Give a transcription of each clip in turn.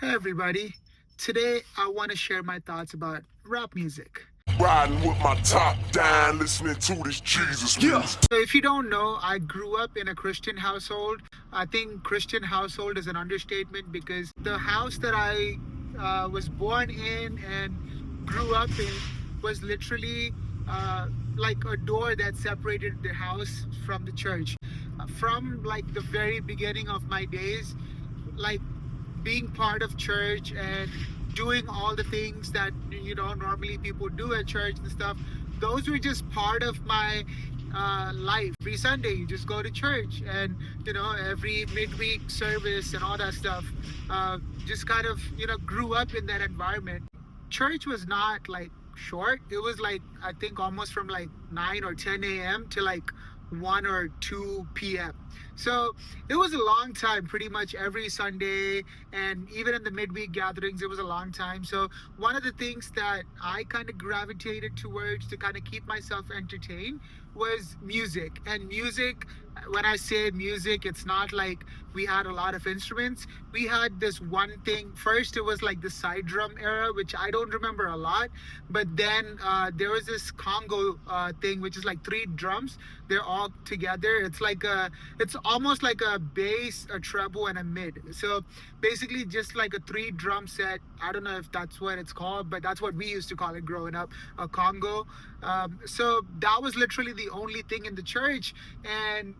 Hey everybody, today I want to share my thoughts about rap music. Riding with my top down, listening to this Jesus music. So if you don't know, I grew up in a Christian household. I think Christian household is an understatement because the house that I was born in and grew up in was literally like a door that separated the house from the church. From like the very beginning of my days, like being part of church and doing all the things that normally people do at church and stuff, those were just part of my life. Every Sunday you just go to church, and every midweek service and all that stuff, just kind of grew up in that environment. Church was not like short. It was like, I think, almost from like 9 or 10 a.m to like 1 or 2 p.m. So it was a long time, pretty much every Sunday, and even in the midweek gatherings, it was a long time. So one of the things that I kind of gravitated towards to kind of keep myself entertained was music. And music, when I say music, it's not like we had a lot of instruments. We had this one thing. First, it was like the side drum era, which I don't remember a lot. But then there was this Congo thing, which is like 3 drums. They're all together. It's almost like a bass, a treble, and a mid. So basically, just like a 3 drum set. I don't know if that's what it's called, but that's what we used to call it growing up, a Congo. So that was literally the only thing in the church, and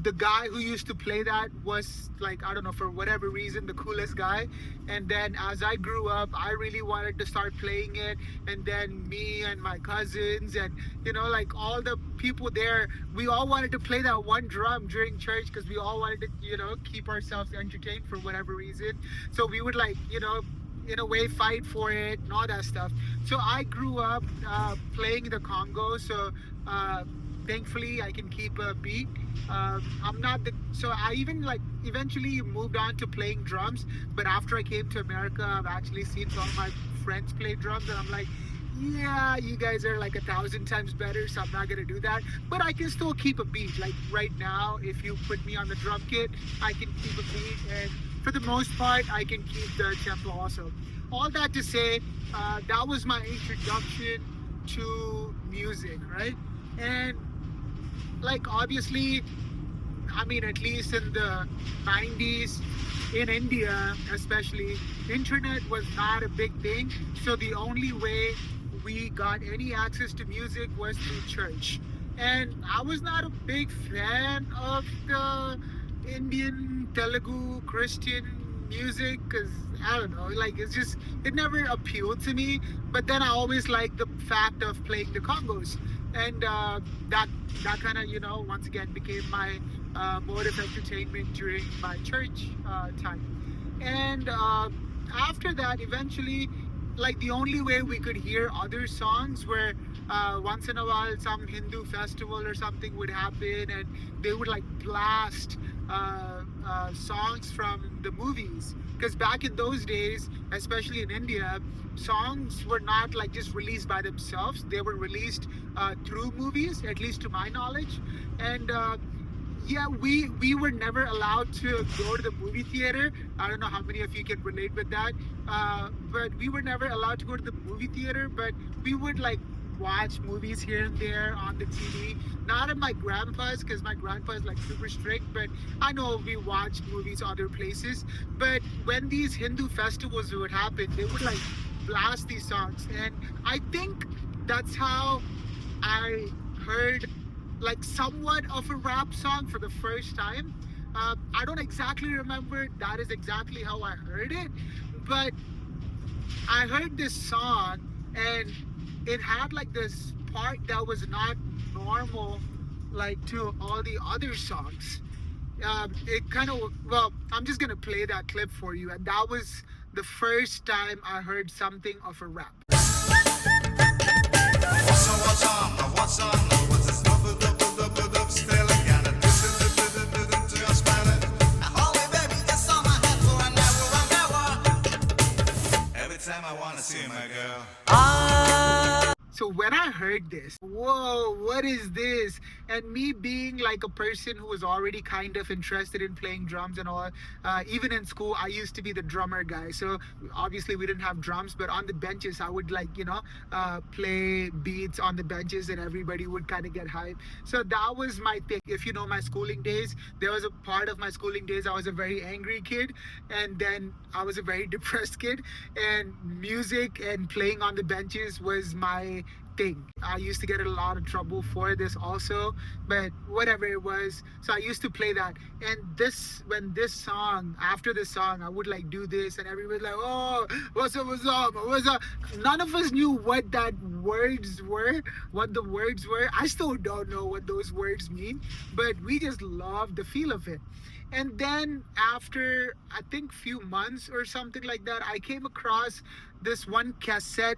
the guy who used to play that was, like, I don't know, for whatever reason, the coolest guy. And then as I grew up, I really wanted to start playing it. And then me and my cousins and like all the people there, we all wanted to play that one drum during church because we all wanted to keep ourselves entertained for whatever reason. So we would, like, in a way, fight for it and all that stuff. So I grew up playing the Congo. So thankfully I can keep a beat. I'm not the so I even, like, eventually moved on to playing drums. But after I came to America, I've actually seen some of my friends play drums, and I'm like, yeah, you guys are like 1,000 times better, so I'm not gonna do that. But I can still keep a beat. Like right now, if you put me on the drum kit, I can keep a beat, and for the most part, I can keep the tempo also. All that to say, that was my introduction to music, right? And, like, obviously, I mean, at least in the 90s, in India especially, internet was not a big thing. So the only way we got any access to music was through church. And I was not a big fan of the Indian, Telugu, Christian music because, I don't know, like, it never appealed to me. But then I always liked the fact of playing the Congos. And that kind of, once again, became my mode of entertainment during my church time. And after that, eventually, like, the only way we could hear other songs were once in a while some Hindu festival or something would happen, and they would, like, blast songs from the movies. Because back in those days, especially in India, songs were not, like, just released by themselves. They were released through movies, at least to my knowledge. And yeah, we were never allowed to go to the movie theater. I don't know how many of you can relate with that, but we were never allowed to go to the movie theater. But we would, like, watch movies here and there on the TV. Not at my grandpa's because my grandpa is, like, super strict, but I know we watched movies other places. But when these Hindu festivals would happen, they would, like, blast these songs, and I think that's how I heard, like, somewhat of a rap song for the first time. I don't exactly remember that is exactly how I heard it, but I heard this song, and it had, like, this part that was not normal, like, to all the other songs. It kind of, well, I'm just gonna play that clip for you, and that was the first time I heard something of a rap. So when I heard this, whoa, what is this? And me being like a person who was already kind of interested in playing drums and all, even in school, I used to be the drummer guy. So obviously we didn't have drums, but on the benches, I would like, play beats on the benches and everybody would kind of get hyped. So that was my thing. If you know my schooling days, there was a part of my schooling days I was a very angry kid, and then I was a very depressed kid, and music and playing on the benches was my thing. I used to get in a lot of trouble for this also, but whatever it was. So I used to play that. And after this song, I would like do this, and everybody like, oh, what's up? None of us knew what the words were. I still don't know what those words mean, but we just loved the feel of it. And then after, I think, few months or something like that, I came across this one cassette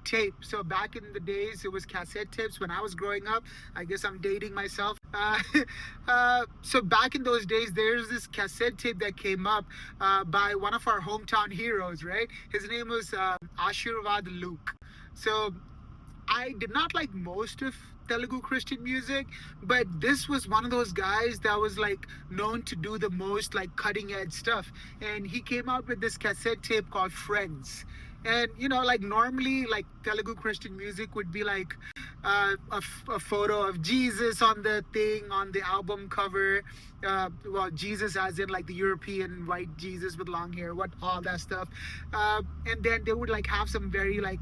tape. So back in the days, it was cassette tapes when I was growing up. I guess I'm dating myself. So back in those days, there's this cassette tape that came up by one of our hometown heroes, right? His name was Ashirvad Luke. So I did not like most of Telugu Christian music, but this was one of those guys that was like known to do the most like cutting edge stuff. And he came out with this cassette tape called Friends. And like normally like Telugu Christian music would be like a photo of Jesus on the thing, on the album cover. Well, Jesus as in like the European white Jesus with long hair, all that stuff. And then they would like have some very like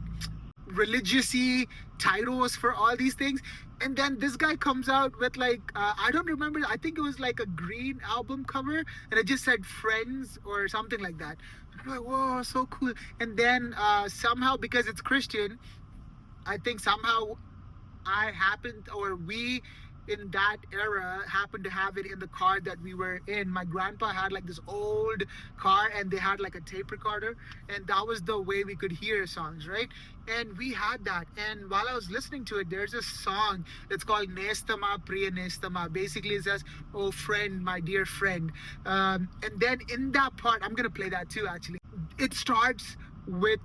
religious-y titles for all these things. And then this guy comes out with like, I don't remember, I think it was like a green album cover, and it just said Friends or something like that. I'm like, whoa, so cool. And then somehow, because it's Christian, I think somehow we in that era happened to have it in the car that we were in. My grandpa had like this old car, and they had like a tape recorder, and that was the way we could hear songs, right? And we had that, and while I was listening to it, there's a song. It's called Nestama Priya Nestama. Basically it says, oh friend, my dear friend. And then in that part, I'm gonna play that too actually. It starts with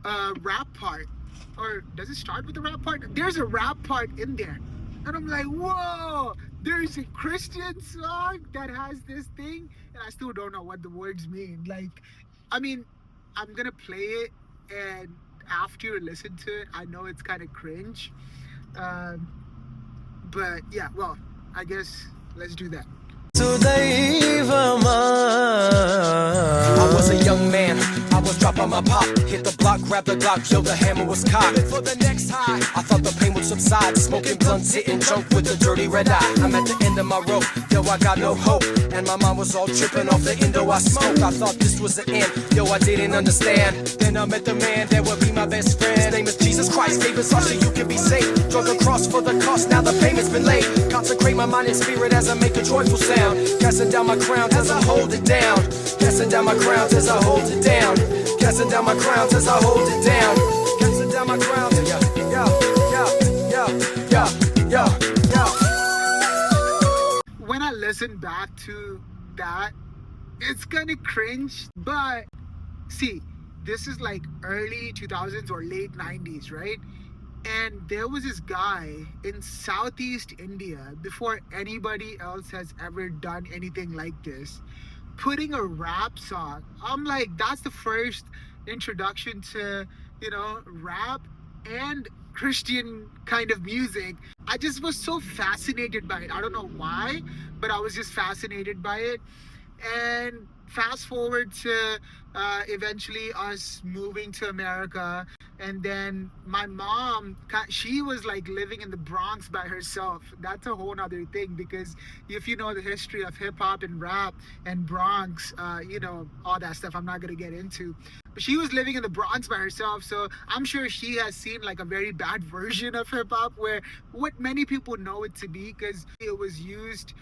a rap part. Or does it start with the rap part? There's a rap part in there. And I'm like, whoa, there's a Christian song that has this thing. And I still don't know what the words mean. Like, I mean, I'm going to play it. And after you listen to it, I know it's kind of cringe. But yeah, well, I guess let's do that. I was a young man, I was dropping my pop. Hit the block, grab the Glock, yo, the hammer was cocked. For the next high, I thought the pain would subside. Smoking blunts, hitting drunk with a dirty red eye. I'm at the end of my rope, yo, I got no hope. And my mom was all tripping off the Indo I smoked. I thought this was the end, yo, I didn't understand. Then I met the man that would be my best friend. His name is Jesus Christ, gave us all so you can be saved. Drug a cross for the cost, now the payment's been laid. Consecrate my mind and spirit as I make a joyful sound. Casting down my crown as I hold it down. Casting down my crown as I hold it down. Casting down my crown as I hold it down. Casting down my crown. When I listen back to that, it's kind of cringe. But see, this is like early 2000s or late 90s, right? And there was this guy in Southeast India, before anybody else has ever done anything like this, putting a rap song. I'm like, that's the first introduction to, rap and Christian kind of music. I just was so fascinated by it. I don't know why, but I was just fascinated by it. And fast forward to eventually us moving to America. And then my mom, she was like living in the Bronx by herself. That's a whole other thing, because if you know the history of hip hop and rap and Bronx, all that stuff I'm not going to get into. But she was living in the Bronx by herself. So I'm sure she has seen like a very bad version of hip hop, where what many people know it to be, because it was used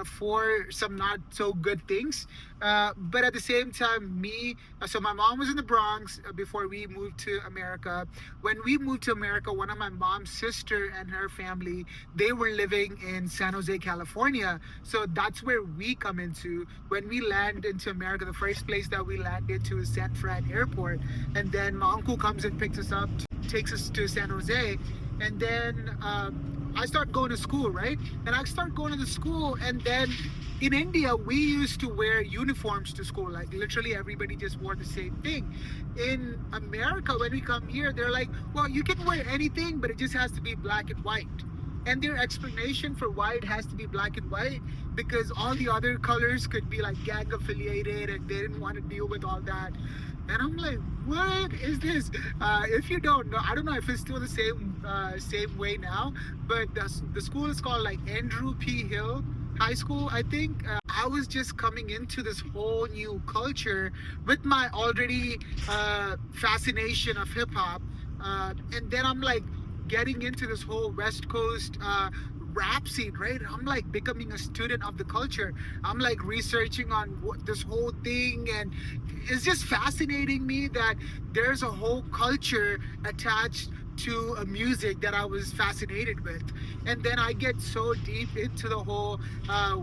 for some not so good things. But at the same time, so my mom was in the Bronx before we moved to America. When we moved to America, one of my mom's sister and her family, they were living in San Jose, California. So that's where we come into. When we land into America, the first place that we land into is San Fran Airport. And then my uncle comes and picks us up takes us to San Jose, and then I start going to school, right? And I start going to the school, and then in India, we used to wear uniforms to school. Like literally everybody just wore the same thing. In America, when we come here, they're like, well, you can wear anything, but it just has to be black and white. And their explanation for why it has to be black and white, because all the other colors could be like gang affiliated and they didn't want to deal with all that. And I'm like, what is this? If you don't know, I don't know if it's still the same way now, but the school is called like Andrew P. Hill High School, I think. I was just coming into this whole new culture with my already fascination of hip hop, and then I'm like getting into this whole West Coast rap scene, right? I'm like becoming a student of the culture. I'm like researching on this whole thing, and it's just fascinating me that there's a whole culture attached to a music that I was fascinated with. And then I get so deep into the whole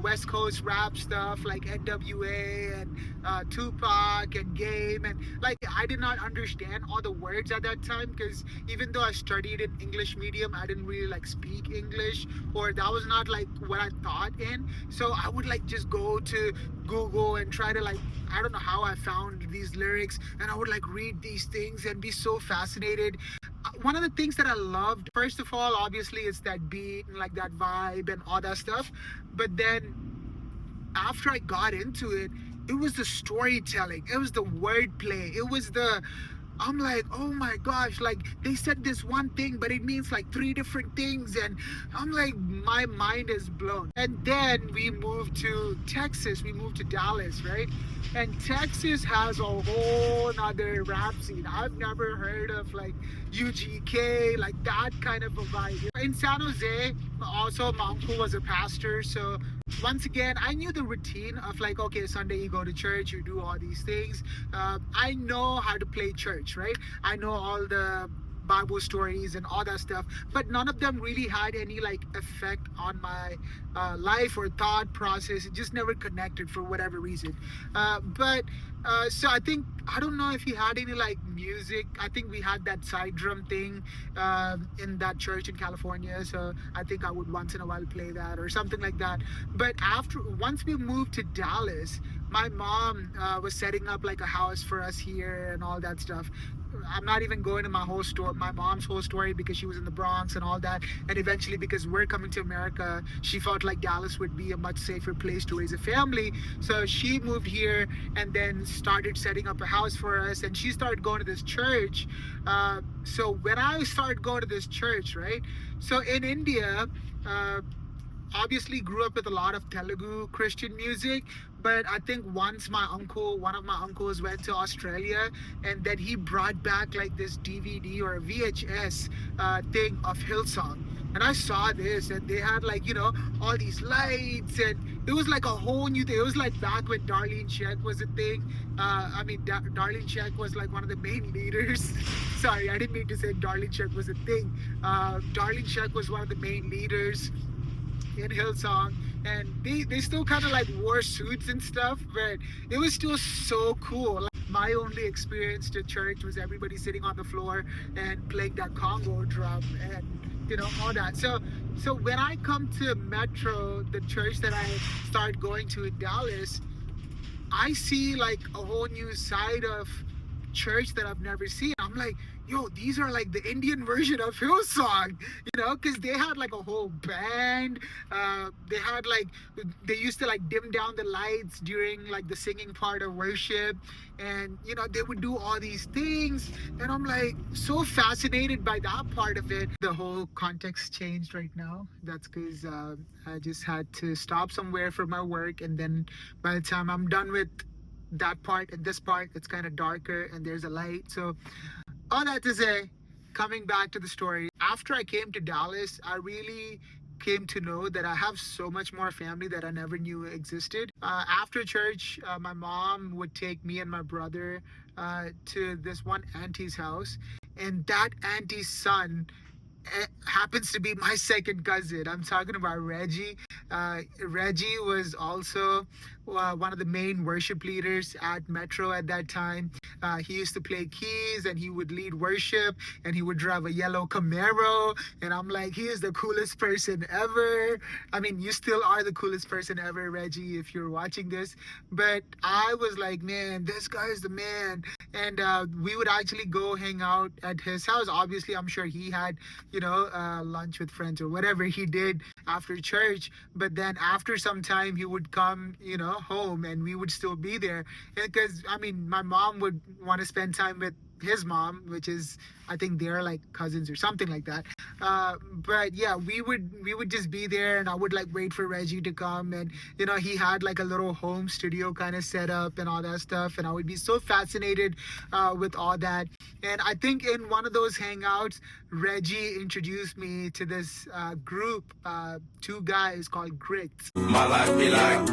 West Coast rap stuff like NWA and Tupac and Game, and like I did not understand all the words at that time, because even though I studied in English medium, I didn't really like speak English, or that was not like what I thought in. So I would like just go to Google and try to like, I don't know how I found these lyrics, and I would like read these things and be so fascinated. One of the things that I loved, first of all, obviously, it's that beat and like that vibe and all that stuff. But then after I got into it, it was the storytelling, it was the wordplay, it was I'm like, oh my gosh, like they said this one thing, but it means like three different things. And I'm like, my mind is blown. And then we moved to Texas, we moved to Dallas, right? And Texas has a whole nother rap scene. I've never heard of like UGK, like that kind of a vibe. In San Jose, also my uncle was a pastor. So once again, I knew the routine of like, okay, Sunday you go to church, you do all these things. I know how to play church, right? I know all the Bible stories and all that stuff, but none of them really had any like effect on my life or thought process. It just never connected for whatever reason. So I think, I don't know if he had any like music. I think we had that side drum thing in that church in California. So I think I would once in a while play that or something like that. But once we moved to Dallas, my mom was setting up like a house for us here and all that stuff. I'm not even going to my mom's whole story, because she was in the Bronx and all that. And eventually, because we're coming to America, she felt like Dallas would be a much safer place to raise a family. So she moved here and then started setting up a house for us. And she started going to this church. So when I started going to this church, right? So in India, obviously grew up with a lot of Telugu Christian music, but I think once one of my uncles went to Australia, and then he brought back like this DVD or a VHS thing of Hillsong. And I saw this, and they had like, all these lights, and it was like a whole new thing. It was like back when Darlene Zschech was a thing. Darlene Zschech was like one of the main leaders. Sorry, I didn't mean to say Darlene Zschech was a thing. Darlene Zschech was one of the main leaders in Hillsong, and they still kind of like wore suits and stuff, but it was still so cool. Like, my only experience to church was everybody sitting on the floor and playing that Congo drum and all that. So when I come to Metro, the church that I start going to in Dallas, I see like a whole new side of church that I've never seen. I'm like, yo, these are like the Indian version of Hillsong, because they had like a whole band. They used to like dim down the lights during like the singing part of worship, and they would do all these things, and I'm like so fascinated by that part of it. The whole context changed right now. That's because I just had to stop somewhere for my work, and then by the time I'm done with that part and this part, it's kind of darker and there's a light. So all that to say, coming back to the story, after I came to Dallas, I really came to know that I have so much more family that I never knew existed. After church, my mom would take me and my brother to this one auntie's house, and that auntie's son happens to be my second cousin. I'm talking about Reggie. Reggie was also one of the main worship leaders at Metro at that time. He used to play keys and he would lead worship and he would drive a yellow Camaro. And I'm like, he is the coolest person ever. I mean, you still are the coolest person ever, Reggie, if you're watching this. But I was like, man, this guy is the man. And we would actually go hang out at his house. Obviously, I'm sure he had, lunch with friends or whatever he did after church. But then after some time, he would come, home and we would still be there. Because, I mean, my mom would want to spend time with his mom, which is, I think they're like cousins or something like that. But yeah, we would just be there, and I would like wait for Reggie to come, and he had like a little home studio kind of set up and all that stuff, and I would be so fascinated with all that. And I think in one of those hangouts, Reggie introduced me to this group, two guys called Grits. My life be like,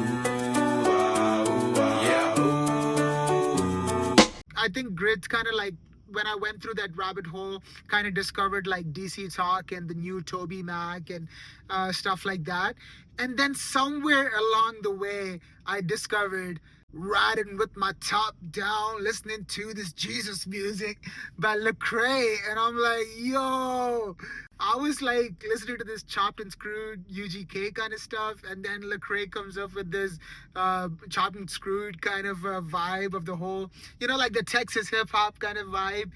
yeah. I think Grits kind of like, when I went through that rabbit hole, kind of discovered like DC Talk and the new Toby Mac and stuff like that. And then somewhere along the way, I discovered riding with my top down, listening to this Jesus music by Lecrae. And I'm like, yo, I was like listening to this chopped and screwed UGK kind of stuff. And then Lecrae comes up with this chopped and screwed kind of vibe of the whole, like the Texas hip hop kind of vibe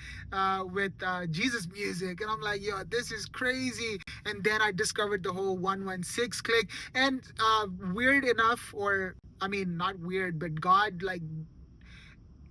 with Jesus music. And I'm like, yo, this is crazy. And then I discovered the whole 116 click. And weird enough, or I mean, not weird, but God, like,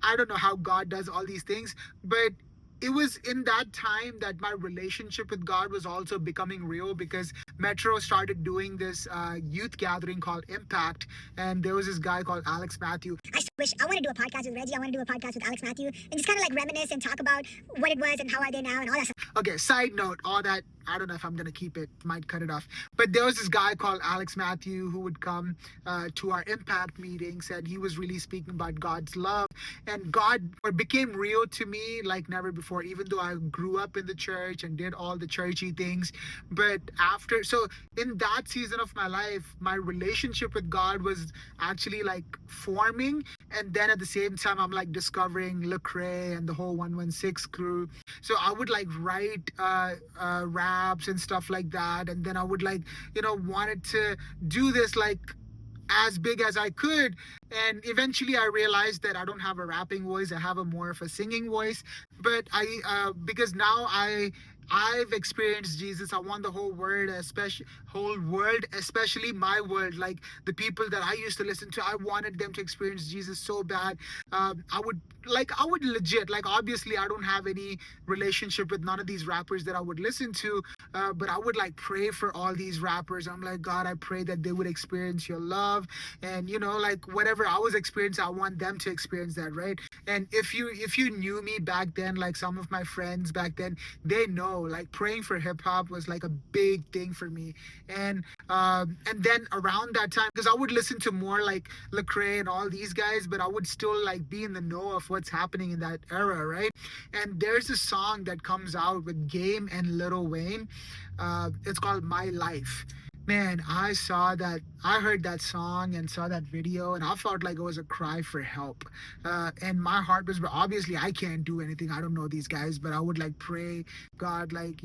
I don't know how God does all these things, but it was in that time that my relationship with God was also becoming real, because Metro started doing this youth gathering called Impact, and there was this guy called Alex Matthew. I wish I want to do a podcast with Reggie. I want to do a podcast with Alex Matthew and just kind of like reminisce and talk about what it was and how are they now and all that stuff. Okay, side note, all that, I don't know if I'm going to keep it, might cut it off. But there was this guy called Alex Matthew who would come to our Impact meetings, and he was really speaking about God's love. And God became real to me like never before, even though I grew up in the church and did all the churchy things. But so in that season of my life, my relationship with God was actually like forming. And then at the same time, I'm like discovering Lecrae and the whole 116 crew. So I would like write raps and stuff like that. And then I would like, wanted to do this like as big as I could. And eventually I realized that I don't have a rapping voice. I have a more of a singing voice. But because now I've experienced Jesus. I want the whole world, especially my world, like the people that I used to listen to. I wanted them to experience Jesus so bad. I would legit, like, obviously I don't have any relationship with none of these rappers that I would listen to, but I would like pray for all these rappers. I'm like, God, I pray that they would experience your love, and like whatever I was experiencing, I want them to experience that, right? And if you knew me back then, like some of my friends back then, they know like praying for hip hop was like a big thing for me. And then around that time, because I would listen to more like Lecrae and all these guys, but I would still like be in the know of what's happening in that era, right? And there's a song that comes out with Game and Lil Wayne. It's called My Life. Man, I heard that song and saw that video, and I felt like it was a cry for help. And my heart was, obviously I can't do anything. I don't know these guys, but I would like pray, God, like,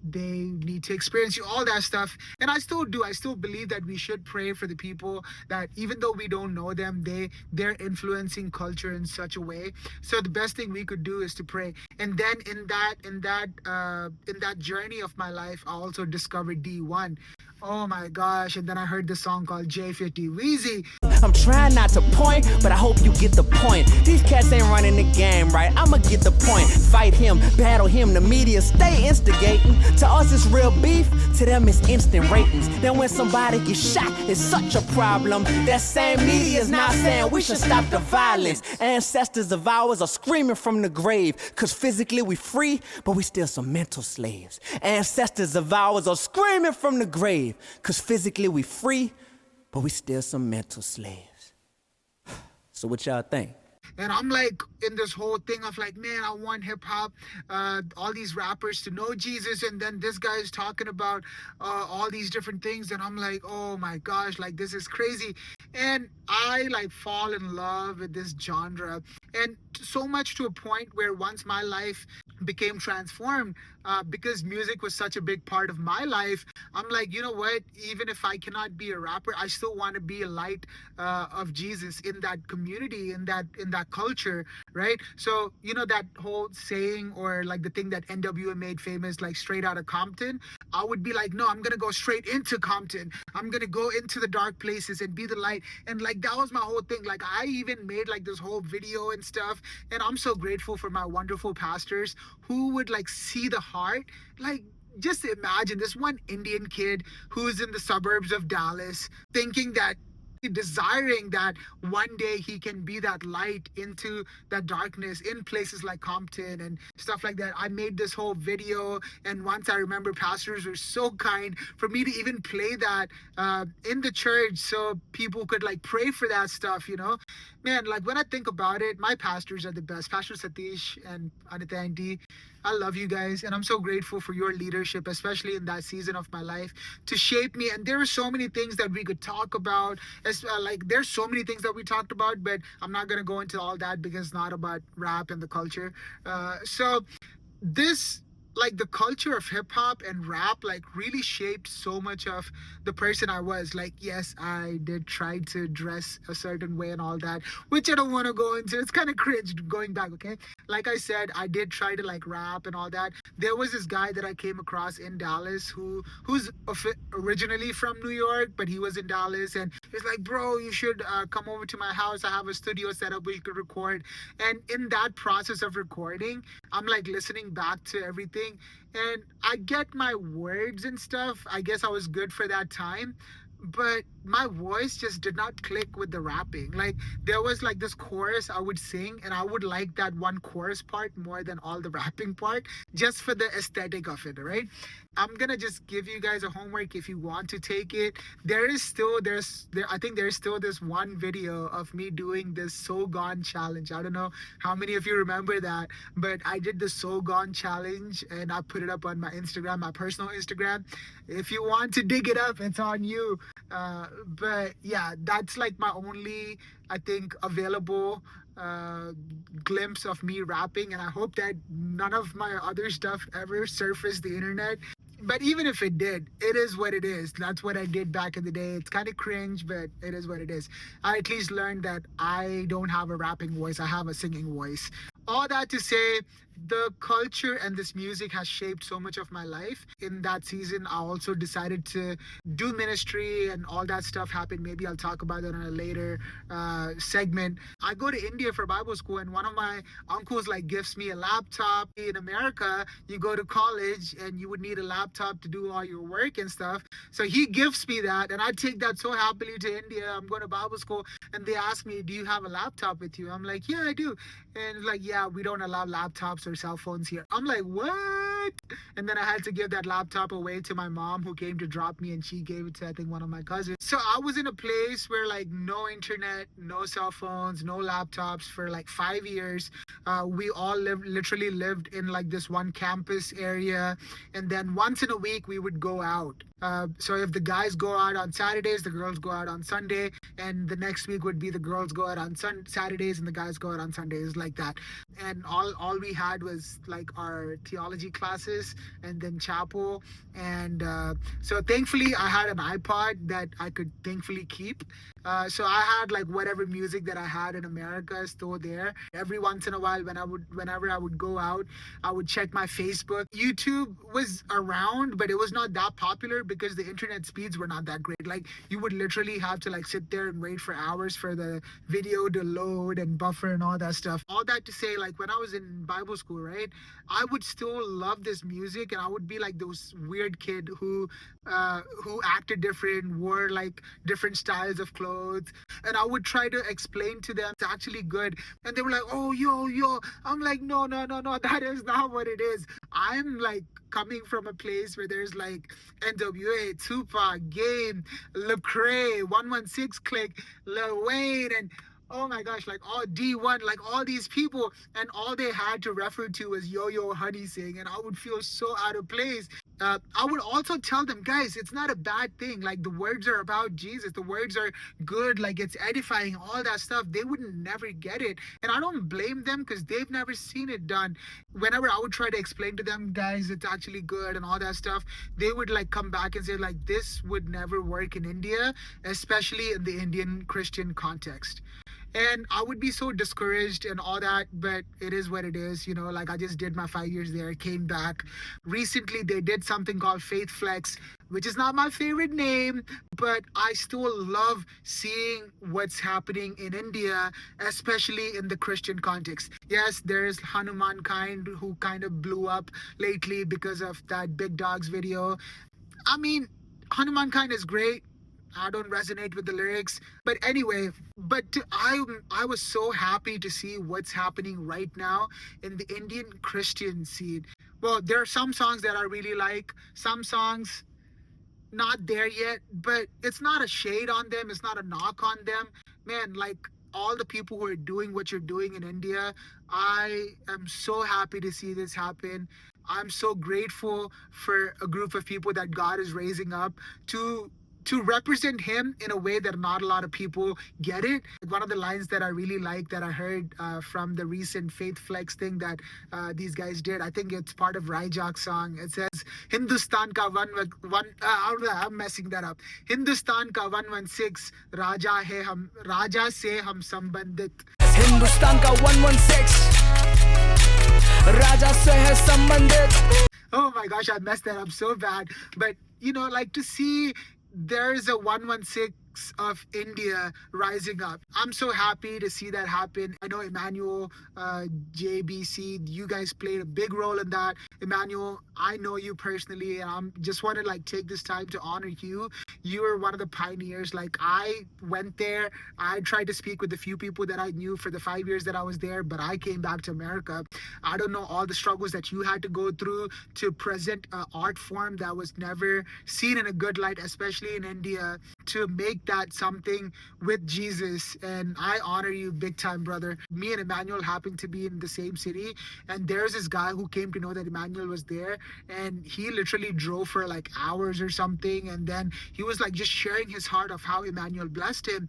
they need to experience you, all that stuff. And I still do. I still believe that we should pray for the people that, even though we don't know them, they're influencing culture in such a way. So the best thing we could do is to pray. And then in that journey of my life, I also discovered D1. Oh my gosh. And then I heard the song called J50 Weezy. I'm trying not to point, but I hope you get the point. These cats ain't running the game right, I'ma get the point. Fight him, battle him, the media stay instigating. To us it's real beef, to them it's instant ratings. Then when somebody gets shot, it's such a problem. That same media is now saying we should stop the violence. Ancestors of ours are screaming from the grave, cause physically we free, but we still some mental slaves. Ancestors of ours are screaming from the grave, cause physically we free, but we still some mental slaves. So what y'all think? And I'm like in this whole thing of like, man, I want hip hop, all these rappers to know Jesus. And then this guy is talking about all these different things. And I'm like, oh my gosh, like this is crazy. And I like fall in love with this genre. And so much to a point where once my life became transformed, because music was such a big part of my life, I'm like, you know what, even if I cannot be a rapper, I still want to be a light of Jesus in that community, in that culture, right? So that whole saying, or like the thing that NWA made famous, like straight out of Compton, I would be like, no, I'm gonna go straight into Compton. I'm gonna go into the dark places and be the light. And like that was my whole thing. Like I even made like this whole video and stuff. And I'm so grateful for my wonderful pastors who would like see the heart. Like, just imagine this one Indian kid who's in the suburbs of Dallas thinking that, desiring that one day he can be that light into that darkness in places like Compton and stuff like that. I made this whole video, and once I remember pastors were so kind for me to even play that in the church so people could like pray for that stuff, Man, like when I think about it, my pastors are the best. Pastor Satish and Anita Auntie, I love you guys, and I'm so grateful for your leadership, especially in that season of my life, to shape me. And there are so many things that we could talk about. Like there's so many things that we talked about, but I'm not gonna go into all that because it's not about rap and the culture. So this, like the culture of hip hop and rap, like really shaped so much of the person I was. Like, yes, I did try to dress a certain way and all that, which I don't want to go into. It's kind of cringe going back, okay? Like I said, I did try to like rap and all that. There was this guy that I came across in Dallas who's originally from New York, but he was in Dallas, and he's like, bro, you should come over to my house. I have a studio set up where you could record. And in that process of recording, I'm like listening back to everything, and I get my words and stuff. I guess I was good for that time, but my voice just did not click with the rapping. Like there was like this chorus I would sing, and I would like that one chorus part more than all the rapping part, just for the aesthetic of it, right? I'm gonna just give you guys a homework if you want to take it. I think there's still this one video of me doing this So Gone challenge. I don't know how many of you remember that, but I did the So Gone challenge and I put it up on my Instagram, my personal Instagram. If you want to dig it up, it's on you. But yeah, that's like my only, I think, available glimpse of me rapping, and I hope that none of my other stuff ever surfaced the internet. But even if it did, it is what it is. That's what I did back in the day. It's kind of cringe, but it is what it is. I at least learned that I don't have a rapping voice, I have a singing voice. All that to say, the culture and this music has shaped so much of my life. In that season, I also decided to do ministry, and all that stuff happened. Maybe I'll talk about that in a later segment. I go to India for Bible school, and one of my uncles like gifts me a laptop. In America, you go to college and you would need a laptop to do all your work and stuff. So he gifts me that, and I take that so happily to India. I'm going to Bible school, and they ask me, do you have a laptop with you? I'm like, yeah, I do. And like, yeah, we don't allow laptops or cell phones here. I'm like, what? And then I had to give that laptop away to my mom, who came to drop me, and she gave it to, I think, one of my cousins. So I was in a place where like no internet, no cell phones, no laptops for like 5 years. We all literally lived in like this one campus area, and then once in a week we would go out. So if the guys go out on Saturdays, the girls go out on Sunday, and the next week would be the girls go out on Saturdays and the guys go out on Sundays, like that. And all we had was like our theology classes and then chapel. And so thankfully I had an iPod that I could thankfully keep. So I had like whatever music that I had in America still there. Every once in a while, whenever I would go out, I would check my Facebook. YouTube was around, but it was not that popular because the internet speeds were not that great. Like you would literally have to like sit there and wait for hours for the video to load and buffer and all that stuff. All that to say, like when I was in Bible school, right, I would still love this music, and I would be like those weird kid who acted different, wore like different styles of clothes, and I would try to explain to them it's actually good, and they were like, oh, yo. I'm like, no, that is not what it is. I'm like coming from a place where there's like NWA, Tupac, Game, Lecrae, 116 Click, Lil Wayne, and Oh my gosh, like all D1, like all these people, and all they had to refer to was Yo Yo Honey Singh, and I would feel so out of place. I would also tell them, guys, it's not a bad thing. Like the words are about Jesus, the words are good, like it's edifying, all that stuff. They would never get it, and I don't blame them because they've never seen it done. Whenever I would try to explain to them, guys, it's actually good and all that stuff, they would like come back and say like this would never work in India, especially in the Indian Christian context. And I would be so discouraged and all that, but it is what it is. Like I just did my 5 years there, came back. Recently they did something called Faith Flex, which is not my favorite name, but I still love seeing what's happening in India, especially in the Christian context. Yes, there's Hanuman Kind, who kind of blew up lately because of that Big Dogs video. I mean, Hanuman Kind is great. I don't resonate with the lyrics, but anyway, I was so happy to see what's happening right now in the Indian Christian scene. Well, there are some songs that I really like, some songs not there yet, but it's not a shade on them, it's not a knock on them. Man, like all the people who are doing what you're doing in India, I am so happy to see this happen. I'm so grateful for a group of people that God is raising up to represent him in a way that not a lot of people get it. One of the lines that I really like that I heard from the recent Faith Flex thing that these guys did, I think it's part of Raijak's song. It says, Hindustan ka I'm messing that up. Hindustan ka 116, Raja se hum sambandit. Hindustan ka 116, Raja se hai sambandit. Oh my gosh, I messed that up so bad. But, like to see there's a 116 of India rising up. I'm so happy to see that happen. I know Emmanuel, JBC, you guys played a big role in that. Emmanuel, I know you personally, and I'm just want to like take this time to honor you. You were one of the pioneers. Like I went there, I tried to speak with the few people that I knew for the 5 years that I was there, but I came back to America. I don't know all the struggles that you had to go through to present an art form that was never seen in a good light, especially in India, to make that something with Jesus. And I honor you big time, brother. Me and Emmanuel happened to be in the same city, and there's this guy who came to know that Emmanuel was there, and he literally drove for like hours or something, and then he was like just sharing his heart of how Emmanuel blessed him.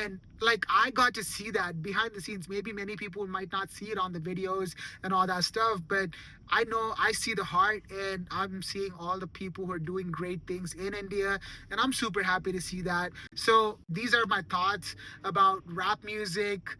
And like I got to see that behind the scenes. Maybe many people might not see it on the videos and all that stuff, but I know I see the heart, and I'm seeing all the people who are doing great things in India, and I'm super happy to see that. So these are my thoughts about rap music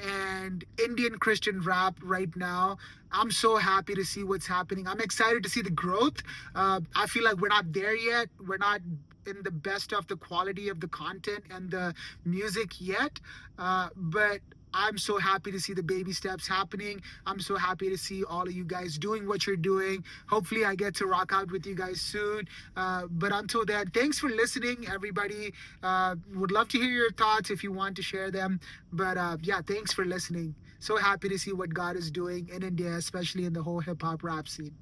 and Indian Christian rap right now. I'm so happy to see what's happening. I'm excited to see the growth. I feel like we're not there yet. We're not in the best of the quality of the content and the music yet, but I'm so happy to see the baby steps happening. I'm so happy to see all of you guys doing what you're doing. Hopefully I get to rock out with you guys soon. But until then, thanks for listening, everybody. Would love to hear your thoughts if you want to share them. But yeah, thanks for listening. So happy to see what God is doing in India, especially in the whole hip hop rap scene.